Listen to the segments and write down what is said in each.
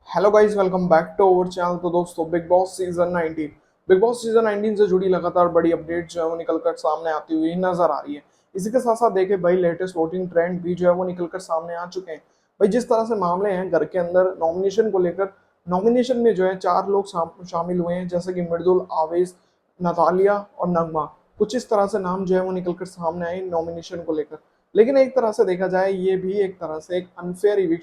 Hello guys, welcome back to our channel. तो दोस्तों, big boss season 19 से जुड़ी लगातार बड़ी अपडेट जो है वो निकल कर सामने आती हुई नजर आ रही है। इसी के साथ साथ देखे भाई, लेटेस्ट वोटिंग ट्रेंड भी जो है वो निकल कर सामने आ चुके हैं। भाई, जिस तरह से मामले हैं घर के अंदर नॉमिनेशन को लेकर, नॉमिनेशन में जो है 4 लोग शामिल हुए हैं, जैसे कि मृदुल, आवेश, नतालिया और नगमा। कुछ इस तरह से नाम जो है वो निकल कर सामने आए नॉमिनेशन को लेकर। लेकिन एक तरह से देखा जाए, ये भी एक तरह से एक अनफेयर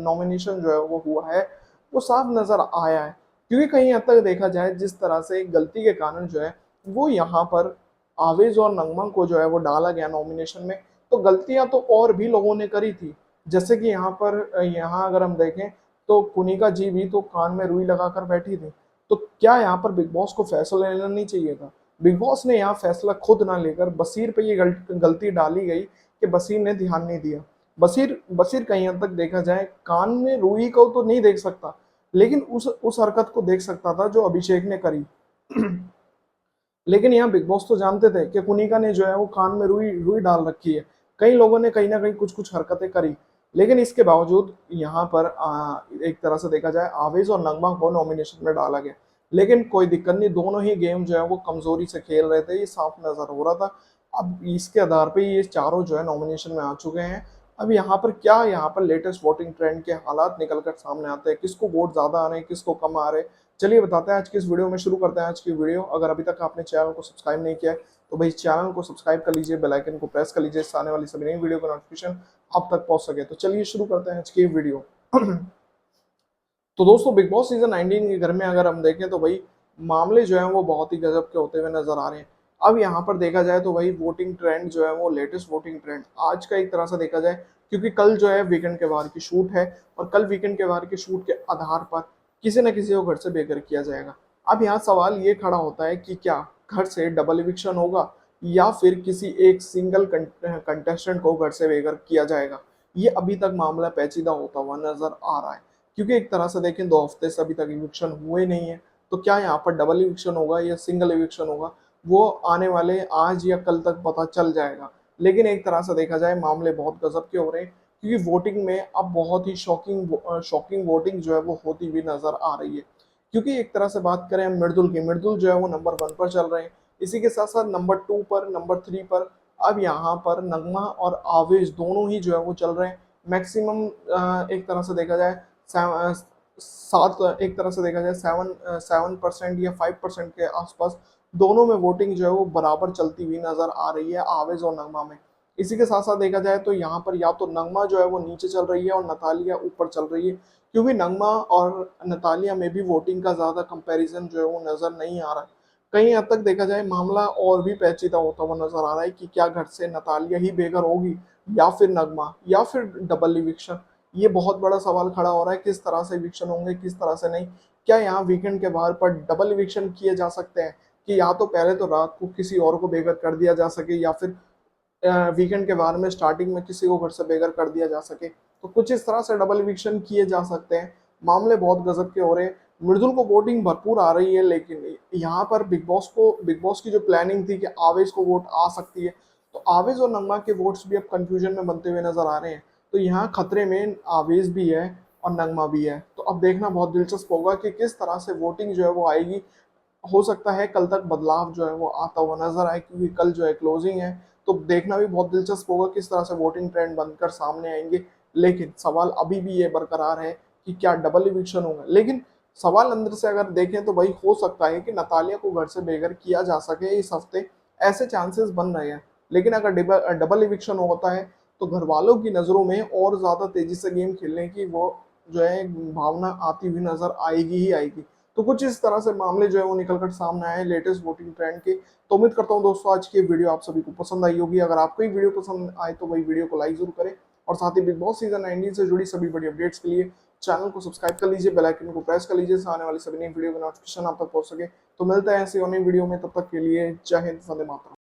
नॉमिनेशन जो है वो हुआ है, वो साफ नजर आया है। क्योंकि कहीं हद तक देखा जाए, जिस तरह से एक गलती के कारण जो है वो यहाँ पर आवेज और नगमा को जो है वो डाला गया नॉमिनेशन में, तो गलतियां तो और भी लोगों ने करी थी। जैसे कि यहाँ अगर हम देखें तो कुनिका जी भी तो कान में रुई लगाकर बैठी थी। तो क्या यहाँ पर बिग बॉस को फैसला लेना नहीं चाहिए था? बिग बॉस ने यहाँ फैसला खुद ना लेकर बसीर पे ये गलती डाली गई कि बसीर ने ध्यान नहीं दिया। बसीर बसीर कहीं हद तक देखा जाए कान में रुई को तो नहीं देख सकता, लेकिन उस हरकत को देख सकता था जो अभिषेक ने करी। लेकिन यहाँ बिग बॉस तो जानते थे कि कुनिका ने जो है वो कान में रुई रुई डाल रखी है। कई लोगों ने कहीं ना कहीं कुछ कुछ हरकतें करी, लेकिन इसके बावजूद यहाँ पर एक तरह से देखा जाए आवेश और नगमा को नॉमिनेशन में डाला गया। लेकिन कोई दिक्कत नहीं, दोनों ही गेम जो है वो कमजोरी से खेल रहे थे, ये साफ नजर हो रहा था। अब इसके आधार पे ये चारों जो है नॉमिनेशन में आ चुके हैं। अब यहाँ पर लेटेस्ट वोटिंग ट्रेंड के हालात निकल कर सामने आते हैं, किसको वोट ज्यादा आ रहे हैं, किसको कम आ रहे हैं। चलिए बताते हैं आज की इस वीडियो में। शुरू करते हैं आज की वीडियो। अगर अभी तक आपने चैनल को सब्सक्राइब नहीं किया है तो भाई चैनल को सब्सक्राइब कर लीजिए, बेल आइकन को प्रेस कर लीजिए, इससे आने वाली सभी नई वीडियो का नोटिफिकेशन आप तक पहुंच सके। तो चलिए शुरू करते हैं आज की वीडियो। तो दोस्तों, बिग बॉस सीजन 19 के घर में अगर हम देखें तो भाई मामले जो हैं वो बहुत ही गजब के होते हुए नजर आ रहे हैं। अब यहाँ पर देखा जाए तो भाई वोटिंग ट्रेंड जो है वो लेटेस्ट वोटिंग ट्रेंड आज का एक तरह से देखा जाए, क्योंकि कल जो है वीकेंड के बाहर की शूट है, और कल वीकेंड के बाहर की शूट के आधार पर किसी न किसी को घर से बेघर किया जाएगा। अब यहाँ सवाल ये खड़ा होता है कि क्या घर से डबल इविक्शन होगा, या फिर किसी एक सिंगल कंटेस्टेंट को घर से बेघर किया जाएगा। ये अभी तक मामला पेचीदा होता हुआ नजर आ रहा है, क्योंकि एक तरह से देखें 2 हफ्ते से अभी तक इविक्शन हुए नहीं है। तो क्या यहाँ पर डबल इविक्शन होगा या सिंगल इविक्शन होगा, वो आने वाले आज या कल तक पता चल जाएगा। लेकिन एक तरह से देखा जाए मामले बहुत गजब के हो रहे हैं, क्योंकि वोटिंग में अब बहुत ही शॉकिंग वोटिंग जो है वो होती हुई नजर आ रही है। क्योंकि एक तरह से बात करें हम मृदुल की, मृदुल जो है वो नंबर 1 पर चल रहे हैं। इसी के साथ साथ नंबर 2 पर, नंबर 3 पर अब यहाँ पर नगमा और आवेश दोनों ही जो है वो चल रहे हैं। मैक्सिमम एक तरह से देखा जाए सात, एक तरह से देखा जाए 7% या 5% के आसपास दोनों में वोटिंग जो है वो बराबर चलती हुई नजर आ रही है आवेज और नगमा में। इसी के साथ साथ देखा जाए तो यहाँ पर या तो नगमा जो है वो नीचे चल रही है और नतालिया ऊपर चल रही है, क्योंकि नगमा और नतालिया में भी वोटिंग का ज्यादा कंपैरिजन जो है वो नजर नहीं आ रहा है। कहीं हद तक देखा जाए मामला और भी पेचीदा होता हुआ नजर आ रहा है कि क्या घर से नतालिया ही बेघर होगी, या फिर नगमा, या फिर डबल इविक्शन। ये बहुत बड़ा सवाल खड़ा हो रहा है, किस तरह से इविक्शन होंगे, किस तरह से नहीं। क्या यहाँ वीकेंड के बाहर पर डबल इविक्शन किए जा सकते हैं, कि या तो पहले तो रात को किसी और को बेघर कर दिया जा सके, या फिर वीकेंड के बारे में स्टार्टिंग में किसी को घर से बेघर कर दिया जा सके। तो कुछ इस तरह से डबल इविक्शन किए जा सकते हैं। मामले बहुत गजब के हो रहे हैं। मृदुल को वोटिंग भरपूर आ रही है, लेकिन यहाँ पर बिग बॉस की जो प्लानिंग थी कि आवेश को वोट आ सकती है, तो आवेश और नगमा के वोट्स भी अब कंफ्यूजन में बनते हुए नजर आ रहे हैं। तो यहाँ खतरे में आवेश भी है और नगमा भी है। तो अब देखना बहुत दिलचस्प होगा कि किस तरह से वोटिंग जो है वो आएगी। हो सकता है कल तक बदलाव जो है वो आता हुआ नजर आए, क्योंकि कल जो है क्लोजिंग है। तो देखना भी बहुत दिलचस्प होगा किस तरह से वोटिंग ट्रेंड बनकर सामने आएंगे। लेकिन सवाल अभी भी ये बरकरार है कि क्या डबल इविक्शन होगा। लेकिन सवाल अंदर से अगर देखें तो भाई हो सकता है कि नतालिया को घर से बेघर किया जा सके इस हफ्ते, ऐसे चांसेस बन रहे हैं। लेकिन अगर डबल इविक्शन होता है तो घर वालों की नजरों में और ज्यादा तेजी से गेम खेलने की वो जो है भावना आती हुई नजर आएगी ही आएगी। तो कुछ इस तरह से मामले जो है वो निकल कर सामने आए लेटेस्ट वोटिंग ट्रेंड के। तो उम्मीद करता हूँ दोस्तों आज की वीडियो आप सभी को पसंद आई होगी। अगर आपको ये वीडियो पसंद आए तो भाई वीडियो को लाइक जरूर करें, और साथ ही बिग बॉस सीजन 19 से जुड़ी सभी बड़ी अपडेट्स के लिए चैनल को सब्सक्राइब कर लीजिए, बेल आइकन को प्रेस कर लीजिए, आने वाली सभी नई वीडियो का नोटिफिकेशन आप तक पहुंच सके। तो मिलते हैं ऐसी और नई वीडियो में, तब तक के लिए जय हिंद, वंदे मातरम।